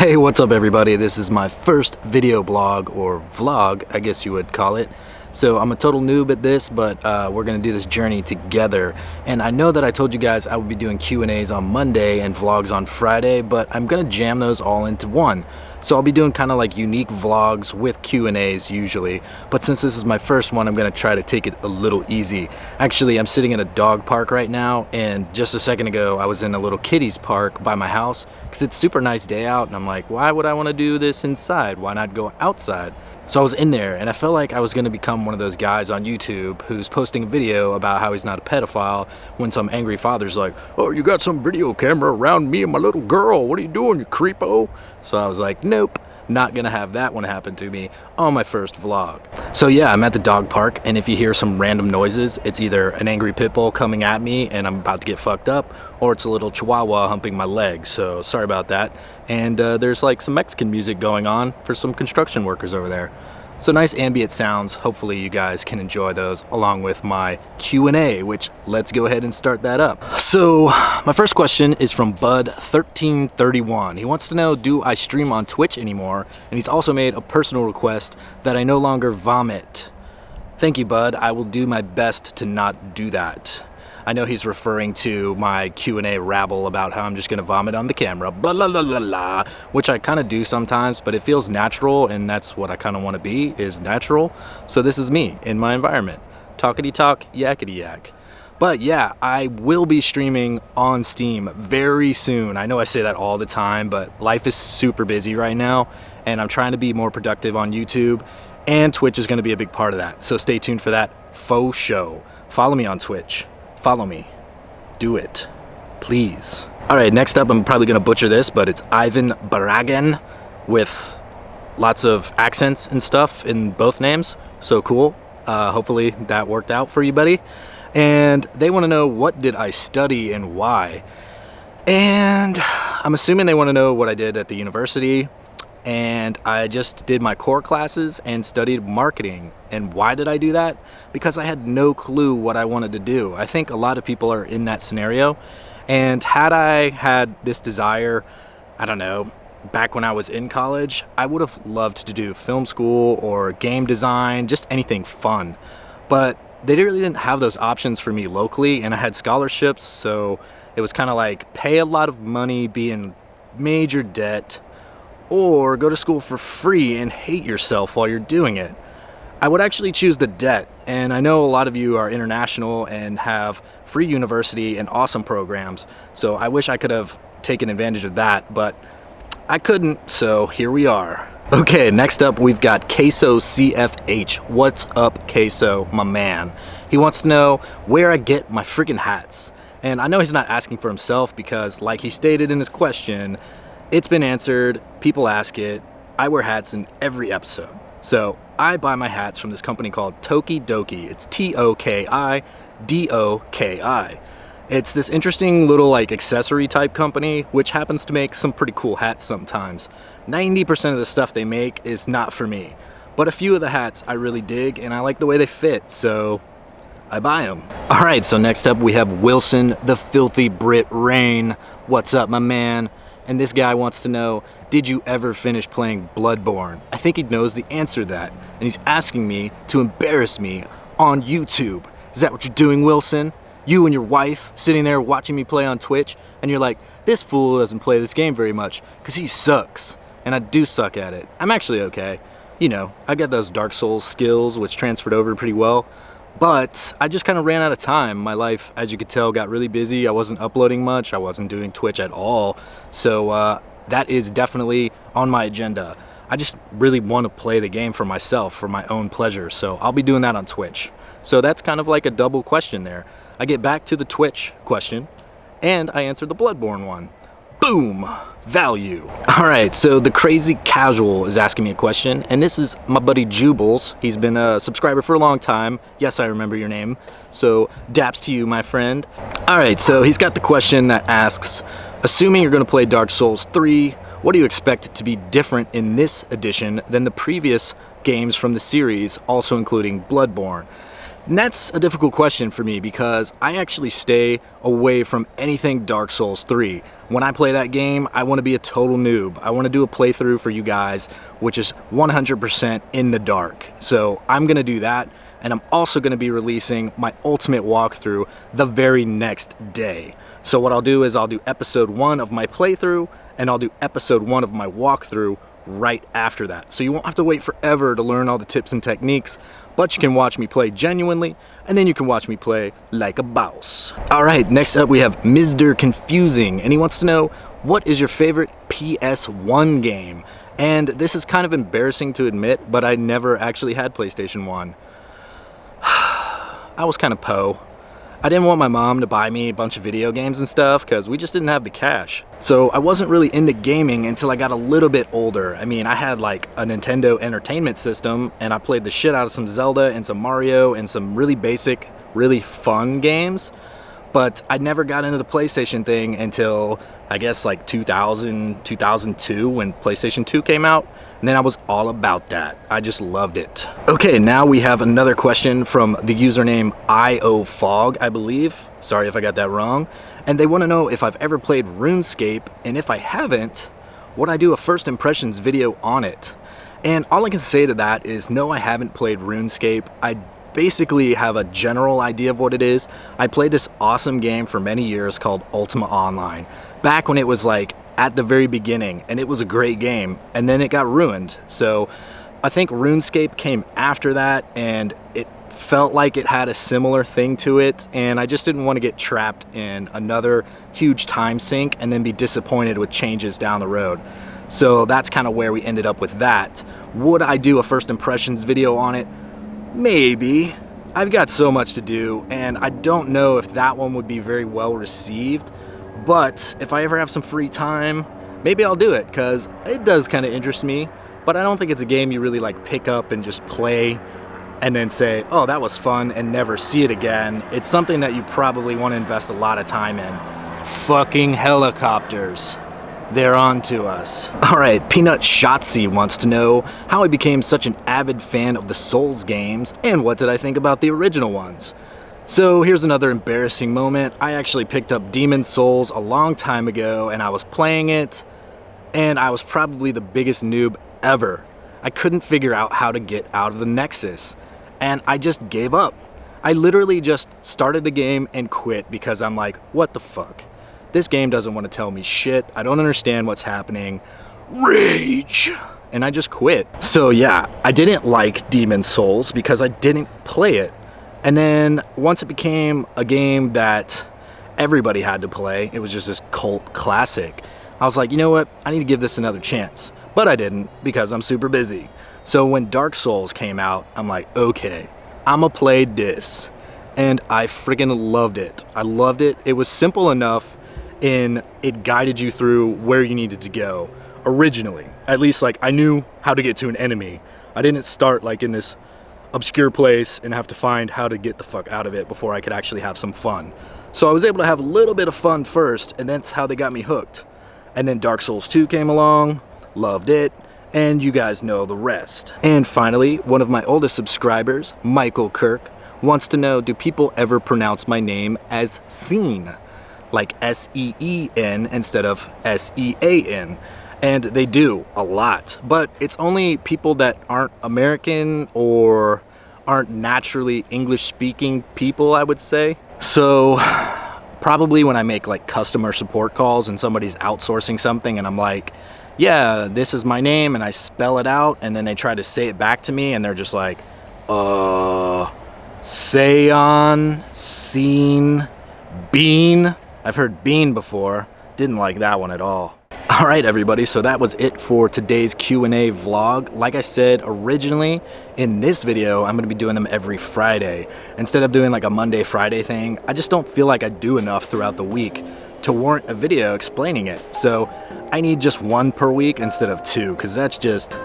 Hey, what's up everybody? This is my first video blog, or vlog, I guess you would call it. So I'm a total noob at this, but we're gonna do this journey together. And I know that I told you guys I would be doing Q&As on Monday and vlogs on Friday, but I'm gonna jam those all into one. So I'll be doing kind of like unique vlogs with Q&As usually, but since this is my first one, I'm gonna try to take it a little easy. Actually, I'm sitting in a dog park right now, and just a second ago I was in a little kiddies park by my house because it's a super nice day out, and I'm like, why would I want to do this inside? Why not go outside? So I was in there, and I felt like I was gonna become one of those guys on YouTube who's posting a video about how he's not a pedophile when some angry father's like, oh, you got some video camera around me and my little girl, what are you doing, you creepo? So I was like, nope, not gonna have that one happen to me on my first vlog. So yeah, I'm at the dog park, and if you hear some random noises, it's either an angry pit bull coming at me and I'm about to get fucked up, or it's a little chihuahua humping my leg, so sorry about that. And there's like some Mexican music going on for some construction workers over there. So nice ambient sounds. Hopefully you guys can enjoy those along with my Q&A, which let's go ahead and start that up. So my first question is from Bud1331. He wants to know, do I stream on Twitch anymore? And he's also made a personal request that I no longer vomit. Thank you, Bud. I will do my best to not do that. I know he's referring to my Q&A rabble about how I'm just gonna vomit on the camera, blah, blah, blah, blah, blah, which I kind of do sometimes, but it feels natural, and that's what I kind of want to be, is natural. So this is me in my environment. Talkity talk, yakety yak. But yeah, I will be streaming on Steam very soon. I know I say that all the time, but life is super busy right now, and I'm trying to be more productive on YouTube, and Twitch is gonna be a big part of that. So stay tuned for that faux show. Follow me on Twitch. Follow me. Do it. Please. Alright, next up, I'm probably gonna butcher this, but it's Ivan Baragan with lots of accents and stuff in both names. So cool. Hopefully that worked out for you, buddy. And they want to know, what did I study and why? And I'm assuming they want to know what I did at the university. And I just did my core classes and studied marketing. And why did I do that? Because I had no clue what I wanted to do. I think a lot of people are in that scenario. And had I had this desire, I don't know, back when I was in college, I would have loved to do film school or game design, just anything fun. But they really didn't have those options for me locally, and I had scholarships, so it was kind of like pay a lot of money, be in major debt, or go to school for free and hate yourself while you're doing it. I would actually choose the debt, and I know a lot of you are international and have free university and awesome programs, so I wish I could have taken advantage of that, but I couldn't, so here we are. Okay, next up we've got Queso CFH. What's up, Queso, my man? He wants to know where I get my freaking hats. And I know he's not asking for himself because, like he stated in his question, it's been answered, people ask it, I wear hats in every episode. So I buy my hats from this company called Toki Doki. It's Tokidoki. It's this interesting little like accessory type company, which happens to make some pretty cool hats sometimes. 90% of the stuff they make is not for me, but a few of the hats I really dig and I like the way they fit, so I buy them. All right, so next up we have Wilson the Filthy Brit Rain. What's up, my man? And this guy wants to know, did you ever finish playing Bloodborne? I think he knows the answer to that, and he's asking me to embarrass me on YouTube. Is that what you're doing, Wilson? You and your wife sitting there watching me play on Twitch, and you're like, this fool doesn't play this game very much, because he sucks. And I do suck at it. I'm actually okay. You know, I got those Dark Souls skills, which transferred over pretty well. But I just kind of ran out of time. My life, as you could tell, got really busy. I wasn't uploading much. I wasn't doing Twitch at all. So that is definitely on my agenda. I just really want to play the game for myself, for my own pleasure. So I'll be doing that on Twitch. So that's kind of like a double question there. I get back to the Twitch question, and I answer the Bloodborne one. Boom! Value. Alright, so the Crazy Casual is asking me a question, and this is my buddy Jubles. He's been a subscriber for a long time. Yes, I remember your name. So, daps to you, my friend. Alright, so he's got the question that asks, assuming you're going to play Dark Souls 3, what do you expect to be different in this edition than the previous games from the series, also including Bloodborne? And that's a difficult question for me because I actually stay away from anything Dark Souls 3. When I play that game, I want to be a total noob. I want to do a playthrough for you guys, which is 100% in the dark. So I'm going to do that, and I'm also going to be releasing my ultimate walkthrough the very next day. So what I'll do is I'll do episode 1 of my playthrough, and I'll do episode 1 of my walkthrough right after that. So you won't have to wait forever to learn all the tips and techniques, but you can watch me play genuinely, and then you can watch me play like a boss. All right, next up we have Mr. Confusing, and he wants to know, what is your favorite PS1 game? And this is kind of embarrassing to admit, but I never actually had PlayStation 1. I was kind of po. I didn't want my mom to buy me a bunch of video games and stuff because we just didn't have the cash. So I wasn't really into gaming until I got a little bit older. I mean, I had like a Nintendo Entertainment System, and I played the shit out of some Zelda and some Mario and some really basic, really fun games. But I never got into the PlayStation thing until I guess like 2000, 2002 when PlayStation 2 came out. And then I was all about that. I just loved it. Okay, now we have another question from the username IOFog, I believe. Sorry if I got that wrong. And they want to know if I've ever played RuneScape, and if I haven't, would I do a first impressions video on it? And all I can say to that is no, I haven't played RuneScape. I basically have a general idea of what it is. I played this awesome game for many years called Ultima Online, back when it was like at the very beginning, and it was a great game, and then it got ruined. So I think RuneScape came after that, and it felt like it had a similar thing to it, and I just didn't want to get trapped in another huge time sink and then be disappointed with changes down the road. So that's kind of where we ended up with that. Would I do a first impressions video on it? Maybe. I've got so much to do, and I don't know if that one would be very well received. But if I ever have some free time, maybe I'll do it, because it does kind of interest me. But I don't think it's a game you really like pick up and just play and then say, oh, that was fun, and never see it again. It's something that you probably want to invest a lot of time in. Fucking helicopters. They're on to us. All right, Peanut Shotzi wants to know how I became such an avid fan of the Souls games, and what did I think about the original ones? So here's another embarrassing moment. I actually picked up Demon's Souls a long time ago, and I was playing it, and I was probably the biggest noob ever. I couldn't figure out how to get out of the Nexus, and I just gave up. I literally just started the game and quit because I'm like, what the fuck? This game doesn't want to tell me shit. I don't understand what's happening. Rage! And I just quit. So yeah, I didn't like Demon's Souls because I didn't play it. And then once it became a game that everybody had to play, it was just this cult classic. I was like, you know what? I need to give this another chance. But I didn't because I'm super busy. So when Dark Souls came out, I'm like, okay, I'ma play this. And I friggin' loved it. I loved it. It was simple enough in it guided you through where you needed to go originally. At least like I knew how to get to an enemy. I didn't start like in this obscure place and have to find how to get the fuck out of it before I could actually have some fun. So I was able to have a little bit of fun first, and that's how they got me hooked. And then Dark Souls 2 came along, loved it, and you guys know the rest. And finally, one of my oldest subscribers, Michael Kirk, wants to know, do people ever pronounce my name as Scen? Like S-E-E-N instead of S-E-A-N. And they do, a lot. But it's only people that aren't American or aren't naturally English-speaking people, I would say. So probably when I make like customer support calls and somebody's outsourcing something and I'm like, yeah, this is my name, and I spell it out, and then they try to say it back to me and they're just like, Seon, Scene, Bean. I've heard Bean before. Didn't like that one at all. All right, everybody, so that was it for today's Q&A vlog. Like I said originally, in this video, I'm gonna be doing them every Friday. Instead of doing like a Monday, Friday thing, I just don't feel like I do enough throughout the week to warrant a video explaining it. So I need just one per week instead of two, because that's just,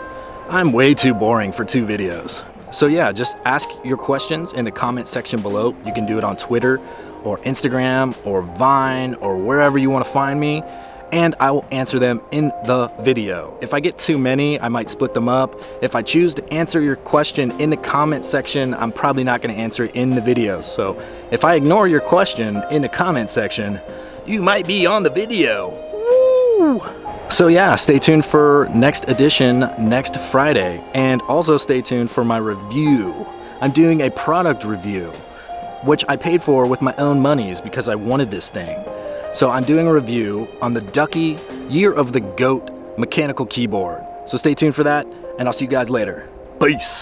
I'm way too boring for 2 videos. So yeah, just ask your questions in the comment section below. You can do it on Twitter or Instagram or Vine or wherever you want to find me. and I will answer them in the video. If I get too many, I might split them up. If I choose to answer your question in the comment section, I'm probably not gonna answer it in the video. So if I ignore your question in the comment section, you might be on the video. Woo! So yeah, stay tuned for next edition next Friday, and also stay tuned for my review. I'm doing a product review, which I paid for with my own monies because I wanted this thing. So I'm doing a review on the Ducky Year of the Goat mechanical keyboard. So stay tuned for that, and I'll see you guys later. Peace.